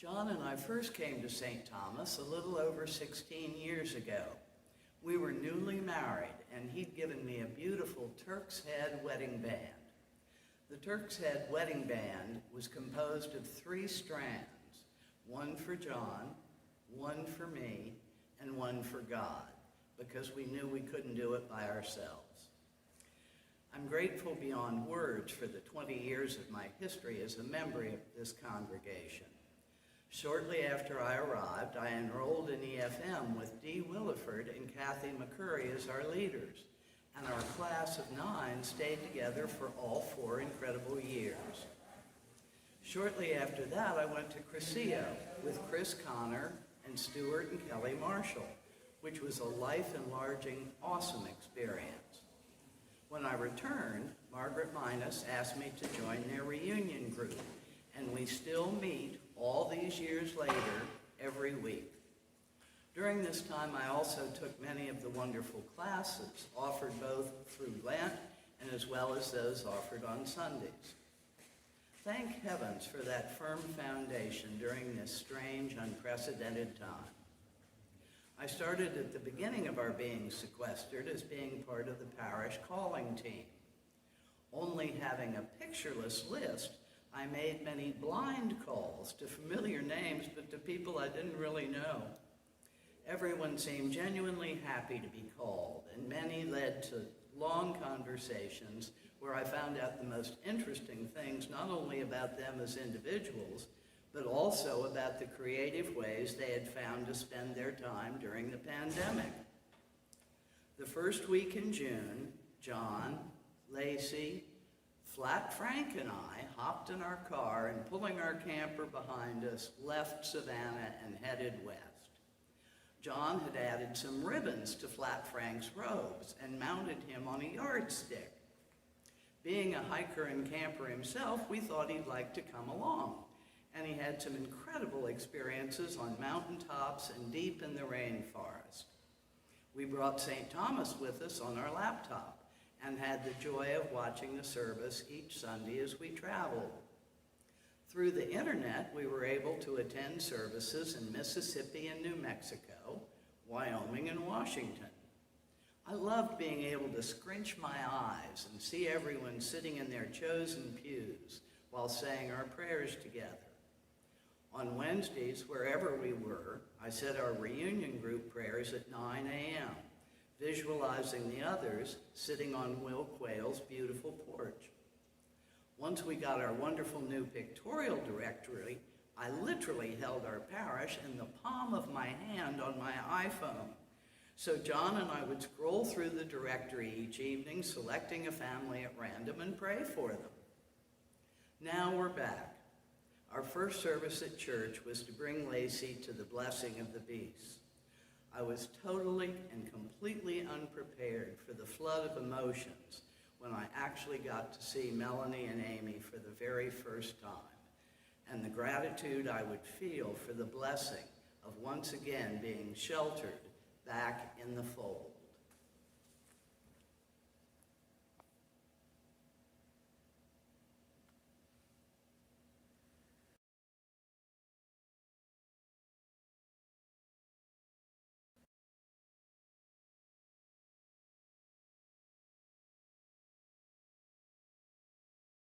John and I first came to St. Thomas a little over 16 years ago. We were newly married, and he'd given me a beautiful Turk's Head wedding band. The Turk's Head wedding band was composed of 3 strands, one for John, one for me, and one for God, because we knew we couldn't do it by ourselves. I'm grateful beyond words for the 20 years of my history as a member of this congregation. Shortly after I arrived, I enrolled in EFM with Dee Williford and Kathy McCurry as our leaders, and our class of 9 stayed together for all 4 incredible years. Shortly after that, I went to Crescio with Chris Connor and Stuart and Kelly Marshall, which was a life-enlarging, awesome experience. When I returned, Margaret Minus asked me to join their reunion group, and we still meet all these years later every week. During this time, I also took many of the wonderful classes offered both through Lent and as well as those offered on Sundays. Thank heavens for that firm foundation during this strange, unprecedented time. I started at the beginning of our being sequestered as being part of the parish calling team. Only having a pictureless list, I made many blind calls to familiar names, but to people I didn't really know. Everyone seemed genuinely happy to be called, and many led to long conversations where I found out the most interesting things, not only about them as individuals, but also about the creative ways they had found to spend their time during the pandemic. The first week in June, John, Lacey, Flat Frank and I hopped in our car and, pulling our camper behind us, left Savannah and headed west. John had added some ribbons to Flat Frank's robes and mounted him on a yardstick. Being a hiker and camper himself, we thought he'd like to come along, and he had some incredible experiences on mountaintops and deep in the rainforest. We brought St. Thomas with us on our laptop and had the joy of watching the service each Sunday as we traveled. Through the internet, we were able to attend services in Mississippi and New Mexico, Wyoming and Washington. I loved being able to scrunch my eyes and see everyone sitting in their chosen pews while saying our prayers together. On Wednesdays, wherever we were, I said our reunion group prayers at 9 a.m., visualizing the others sitting on Will Quayle's beautiful porch. Once we got our wonderful new pictorial directory, I literally held our parish in the palm of my hand on my iPhone. So John and I would scroll through the directory each evening, selecting a family at random and pray for them. Now we're back. Our first service at church was to bring Lacey to the blessing of the beasts. I was totally and completely unprepared for the flood of emotions when I actually got to see Melanie and Amy for the very first time, and the gratitude I would feel for the blessing of once again being sheltered back in the fold.